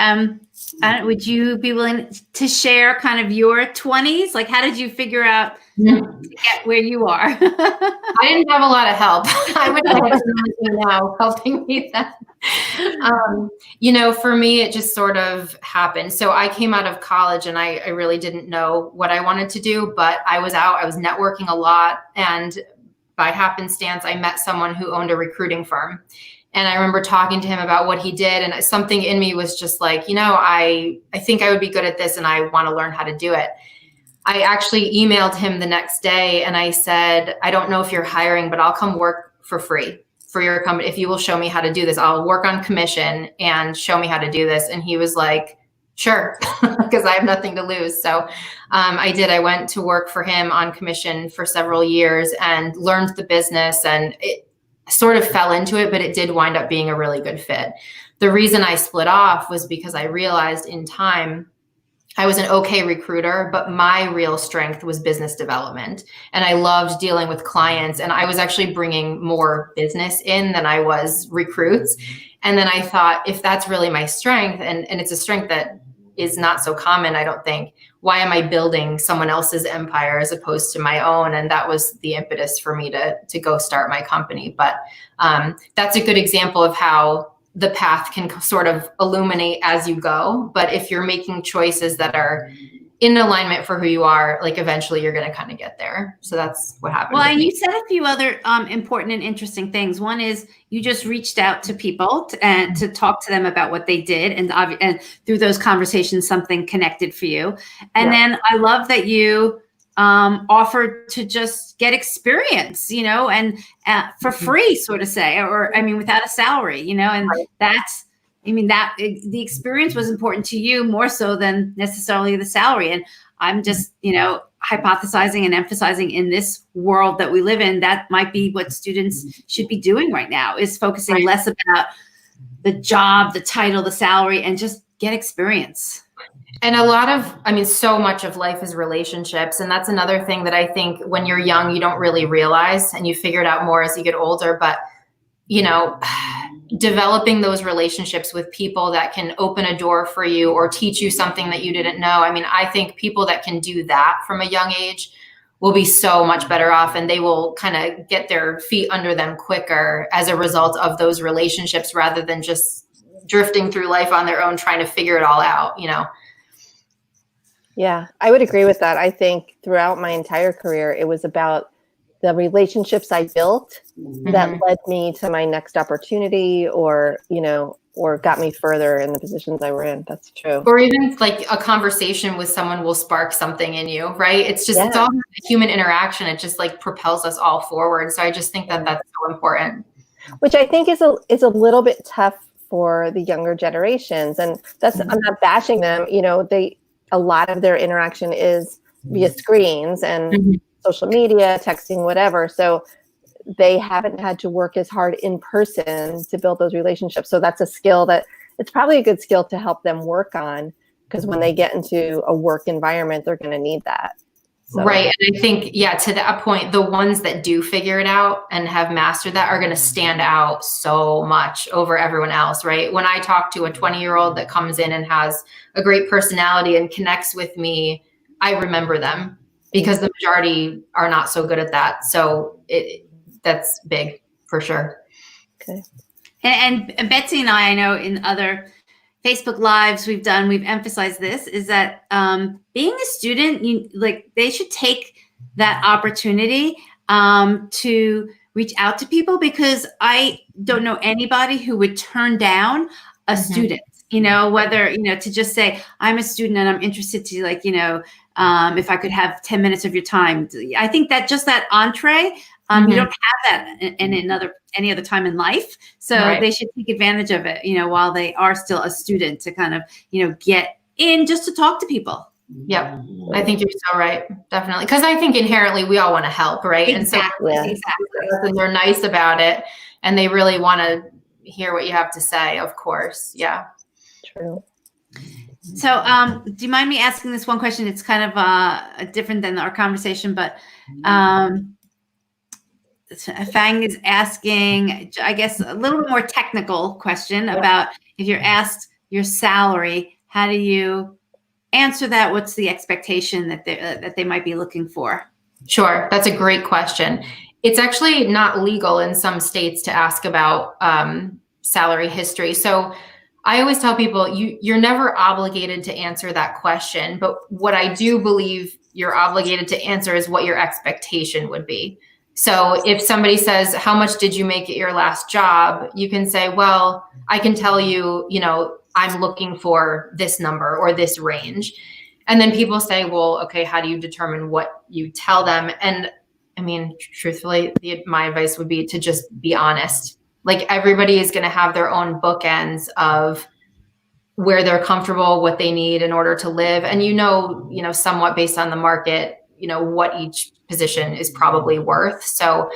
would you be willing to share kind of your 20s? Like, how did you figure out to get where you are? I didn't have a lot of help. I would have someone now helping me then. For me, it just sort of happened. So I came out of college and I really didn't know what I wanted to do, but I was networking a lot. And by happenstance, I met someone who owned a recruiting firm. And I remember talking to him about what he did. And something in me was just like, I think I would be good at this and I want to learn how to do it. I actually emailed him the next day and I said, I don't know if you're hiring, but I'll come work for free for your company. If you will show me how to do this, I'll work on commission and show me how to do this. And he was like, sure, because I have nothing to lose. So I did. I went to work for him on commission for several years and learned the business, and it sort of fell into it, but it did wind up being a really good fit. The reason I split off was because I realized in time I was an okay recruiter, but my real strength was business development. And I loved dealing with clients. And I was actually bringing more business in than I was recruits. And then I thought, if that's really my strength, and it's a strength that is not so common, I don't think, why am I building someone else's empire as opposed to my own? And that was the impetus for me to go start my company. But that's a good example of how the path can sort of illuminate as you go. But if you're making choices that are in alignment for who you are, like eventually you're going to kind of get there. So that's what happened. Well, and you said a few other important and interesting things. One is you just reached out to people to talk to them about what they did. And through those conversations, something connected for you. And then I love that you offered to just get experience, and for free, sort of say, or without a salary, and that's, the experience was important to you more so than necessarily the salary. And I'm just, hypothesizing and emphasizing in this world that we live in, that might be what students should be doing right now, is focusing less about the job, the title, the salary, and just get experience. And so much of life is relationships. And that's another thing that I think when you're young, you don't really realize, and you figure it out more as you get older. But, developing those relationships with people that can open a door for you or teach you something that you didn't know. I think people that can do that from a young age will be so much better off, and they will kind of get their feet under them quicker as a result of those relationships, rather than just drifting through life on their own, trying to figure it all out, Yeah, I would agree with that. I think throughout my entire career, it was about the relationships I built that led me to my next opportunity, or got me further in the positions I were in. That's true. Or even like a conversation with someone will spark something in you, right? It's just, it's all human interaction. It just like propels us all forward. So I just think that that's so important. Which I think is a little bit tough for the younger generations. And that's, I'm not bashing them, a lot of their interaction is via screens and social media, texting, whatever. So they haven't had to work as hard in person to build those relationships. So that's a skill that it's probably a good skill to help them work on, because when they get into a work environment, they're going to need that. So. Right. And I think, to that point, the ones that do figure it out and have mastered that are going to stand out so much over everyone else, right? When I talk to a 20-year-old that comes in and has a great personality and connects with me, I remember them, because the majority are not so good at that. So that's big for sure. Okay. And Betsy and I know in other Facebook Lives we've emphasized this, is that being a student, they should take that opportunity to reach out to people, because I don't know anybody who would turn down a student, whether, to just say, I'm a student and I'm interested to if I could have 10 minutes of your time. I think that just that entree, you don't have that in any other time in life. So they should take advantage of it, while they are still a student, to kind of, get in just to talk to people. Yep. I think you're so right. Definitely. Because I think inherently we all want to help, right? Exactly. Yeah. And they're nice about it and they really want to hear what you have to say, of course. Yeah. True. So, do you mind me asking this one question? It's kind of different than our conversation, but Fang is asking, I guess, a little bit more technical question about if you're asked your salary, how do you answer that? What's the expectation that they might be looking for? Sure. That's a great question. It's actually not legal in some states to ask about salary history. So I always tell people you're never obligated to answer that question. But what I do believe you're obligated to answer is what your expectation would be. So if somebody says, how much did you make at your last job? You can say, well, I can tell you, I'm looking for this number or this range. And then people say, well, okay, how do you determine what you tell them? And I mean, truthfully, my advice would be to just be honest. Like everybody is going to have their own bookends of where they're comfortable, what they need in order to live. And somewhat based on the market, what each position is probably worth. So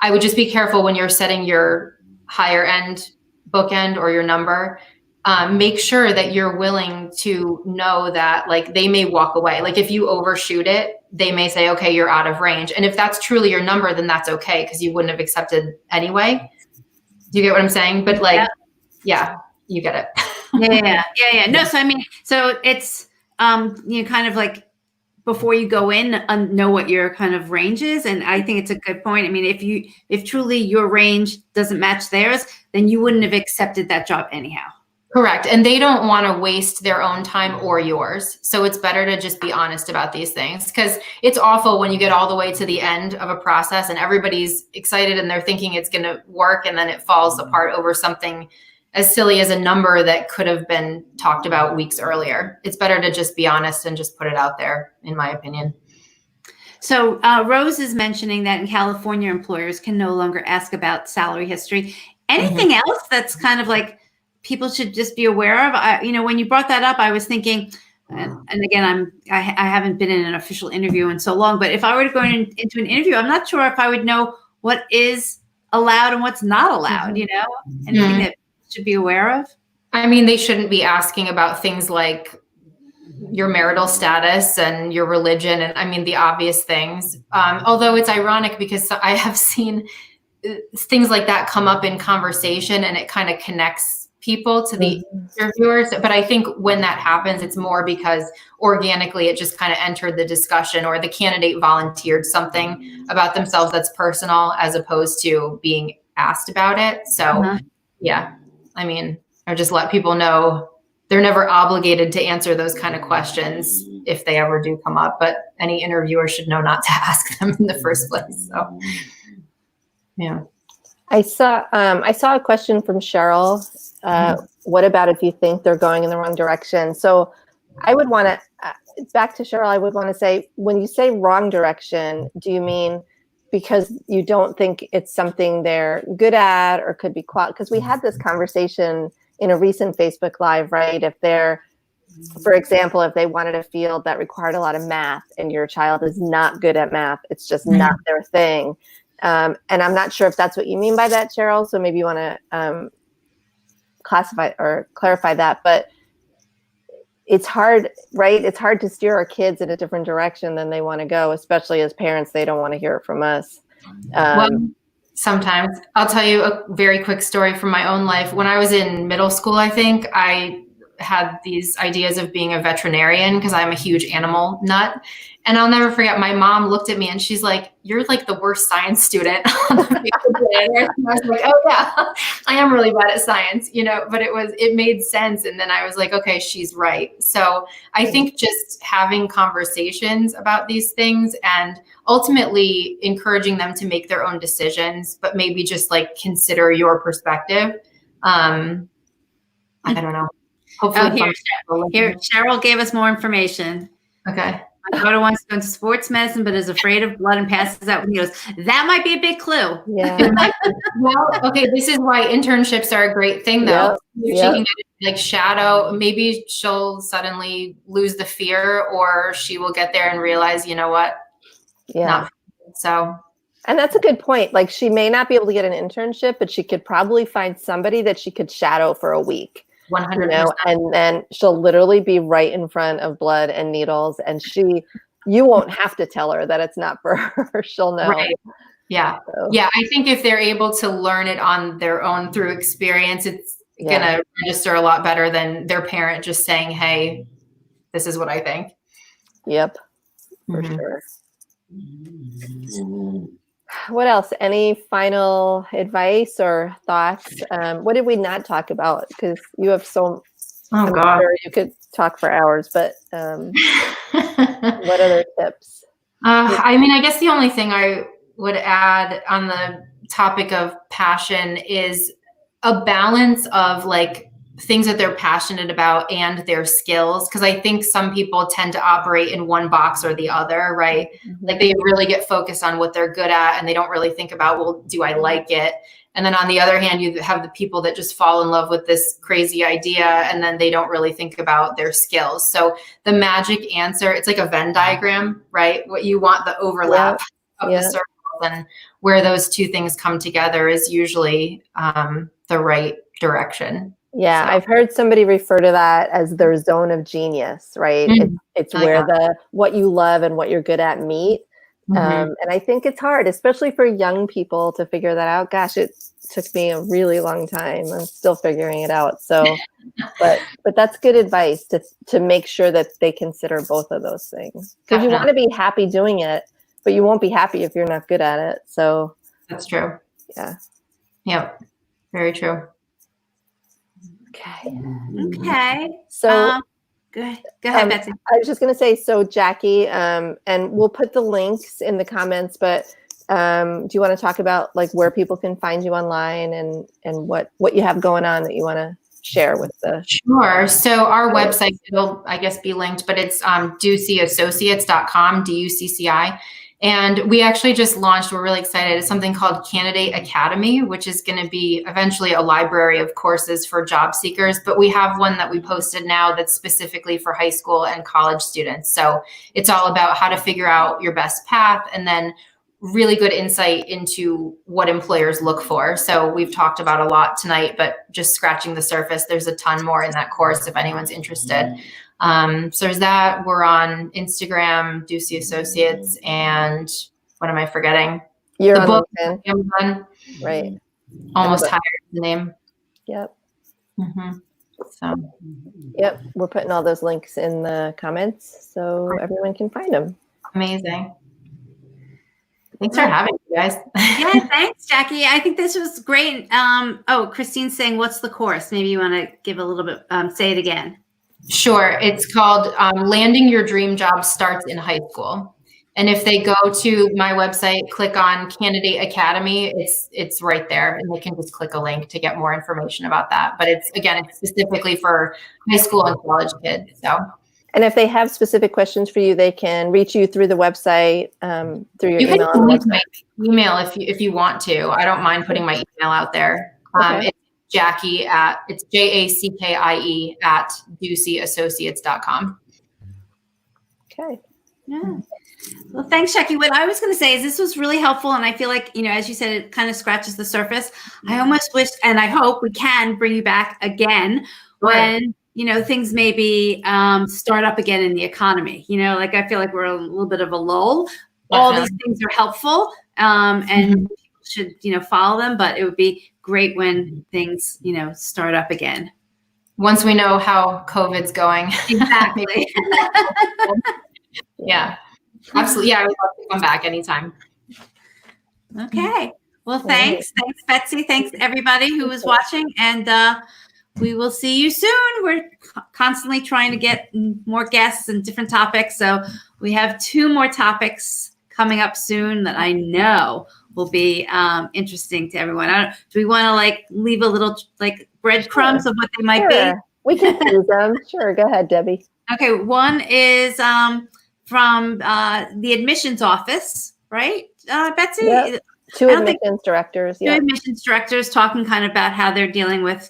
I would just be careful when you're setting your higher end bookend or your number. Make sure that you're willing to know that like they may walk away. Like if you overshoot it, they may say, okay, you're out of range. And if that's truly your number, then that's okay because you wouldn't have accepted anyway. Do you get what I'm saying? But yeah, you get it. Yeah. No, so I mean, so it's kind of like before you go in, know what your kind of range is. And I think it's a good point. I mean, if truly your range doesn't match theirs, then you wouldn't have accepted that job anyhow. Correct. And they don't want to waste their own time or yours. So it's better to just be honest about these things because it's awful when you get all the way to the end of a process and everybody's excited and they're thinking it's going to work and then it falls apart over something as silly as a number that could have been talked about weeks earlier. It's better to just be honest and just put it out there, in my opinion. So Rose is mentioning that in California, employers can no longer ask about salary history. Anything else that's kind of like people should just be aware of? When you brought that up, I was thinking, and again, I haven't been in an official interview in so long, but if I were to go into an interview, I'm not sure if I would know what is allowed and what's not allowed, anything that should be aware of? I mean, they shouldn't be asking about things like your marital status and your religion. And I mean, the obvious things, although it's ironic because I have seen things like that come up in conversation and it kind of connects people to the interviewers. But I think when that happens, it's more because organically it just kind of entered the discussion or the candidate volunteered something about themselves that's personal as opposed to being asked about it. So yeah, I mean, or just let people know they're never obligated to answer those kind of questions if they ever do come up, but any interviewer should know not to ask them in the first place. So yeah. I saw a question from Cheryl. What about if you think they're going in the wrong direction? So I would want to, back to Cheryl, I would want to say, when you say wrong direction, do you mean because you don't think it's something they're good at or could be because we had this conversation in a recent Facebook Live, right? If they're, for example, if they wanted a field that required a lot of math and your child is not good at math, it's just not their thing. And I'm not sure if that's what you mean by that, Cheryl. So maybe you want to classify or clarify that. But it's hard, right? It's hard to steer our kids in a different direction than they want to go, especially as parents. They don't want to hear it from us. Well, sometimes. I'll tell you a very quick story from my own life. When I was in middle school, I think I had these ideas of being a veterinarian because I'm a huge animal nut. And I'll never forget, my mom looked at me and she's like, you're like the worst science student on the face of the planet. And I was like, oh yeah, I am really bad at science, but it made sense. And then I was like, okay, she's right. So I think just having conversations about these things and ultimately encouraging them to make their own decisions, but maybe just like consider your perspective. I don't know. Hopefully here, Cheryl gave us more information. Okay. My daughter wants to go into sports medicine, but is afraid of blood and passes out with needles. That might be a big clue. Yeah. Well, okay. This is why internships are a great thing, though. She can get like shadow, maybe she'll suddenly lose the fear, or she will get there and realize, you know what? Yeah. Not so. And that's a good point. Like, she may not be able to get an internship, but she could probably find somebody that she could shadow for a week. 100%. You know, and then she'll literally be right in front of blood and needles, and you won't have to tell her that it's not for her. She'll know. Right. Yeah. So, Yeah. I think if they're able to learn it on their own through experience, it's going to register a lot better than their parent just saying, hey, this is what I think. Yep. For sure. What else? Any final advice or thoughts? What did we not talk about? Because you have I'm sure you could talk for hours, but what other tips? I mean, I guess the only thing I would add on the topic of passion is a balance of like things that they're passionate about and their skills. Cause I think some people tend to operate in one box or the other, right? Like they really get focused on what they're good at and they don't really think about, well, do I like it? And then on the other hand, you have the people that just fall in love with this crazy idea and then they don't really think about their skills. So the magic answer, it's like a Venn diagram, right? What you want the overlap of the circles, and where those two things come together is usually the right direction. Yeah, so I've heard somebody refer to that as their zone of genius, right? It's where what you love and what you're good at meet. And I think it's hard, especially for young people, to figure that out. Gosh, it took me a really long time. I'm still figuring it out. So, but that's good advice to make sure that they consider both of those things, because you want to be happy doing it, but you won't be happy if you're not good at it. So that's true. Yeah. Yep. Very true. Okay. So go ahead, Betsy. I was just going to say, so Jackie, and we'll put the links in the comments, but do you want to talk about like where people can find you online and what you have going on that you want to share with the... Sure. So our website will, I guess, be linked, but it's duccieassociates.com, DUCCI. And we actually just launched, we're really excited, it's something called Candidate Academy, which is going to be eventually a library of courses for job seekers. But we have one that we posted now that's specifically for high school and college students. So it's all about how to figure out your best path and then really good insight into what employers look for. So we've talked about a lot tonight, but just scratching the surface, there's a ton more in that course if anyone's interested. So there's that. We're on Instagram, Ducci Associates, and what am I forgetting? You're the book on right? Almost tired of the name. Yep. So. Yep. We're putting all those links in the comments so everyone can find them. Amazing. Thanks for having me, guys. Yeah, thanks, Jackie. I think this was great. Christine's saying, "What's the course?" Maybe you want to give a little bit. Say it again. Sure. It's called Landing Your Dream Job Starts in High School. And if they go to my website, click on Candidate Academy, it's right there. And they can just click a link to get more information about that. But it's specifically for high school and college kids. So. And if they have specific questions for you, they can reach you through the website, through your email. You can email if you want to. I don't mind putting my email out there. Okay. It's Jackie it's JACKIE at DuCCiAssociates.com. Okay. Yeah. Well, thanks, Jackie. What I was going to say is this was really helpful. And I feel like, as you said, it kind of scratches the surface. I almost wish, and I hope we can bring you back again when, things maybe start up again in the economy. Like I feel like we're a little bit of a lull. All these things are helpful and people should, follow them. But it would be great when things, start up again. Once we know how COVID's going. Exactly. Yeah, absolutely. Yeah, I would love to come back anytime. Okay. Well, thanks. Thanks, Betsy. Thanks, everybody who was watching. And we will see you soon. We're constantly trying to get more guests and different topics. So we have 2 more topics coming up soon that I know will be interesting to everyone. Do we want to leave a little breadcrumbs of what they might be? We can use them. Sure. Go ahead, Debbie. Okay. One is from the admissions office, right, Betsy? Yep. 2 admissions directors. 2 admissions directors talking kind of about how they're dealing with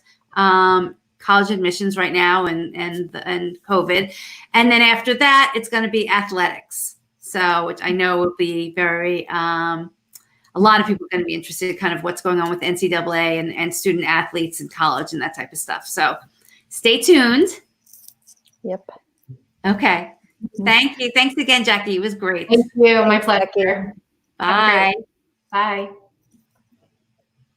college admissions right now and COVID. And then after that, it's going to be athletics. So, which I know will be very, a lot of people are going to be interested in kind of what's going on with NCAA and student athletes in college and that type of stuff. So stay tuned. Yep. Okay. Thank you. Thanks again, Jackie. It was great. Thank you. My Thanks, Jackie. pleasure. Bye. Bye.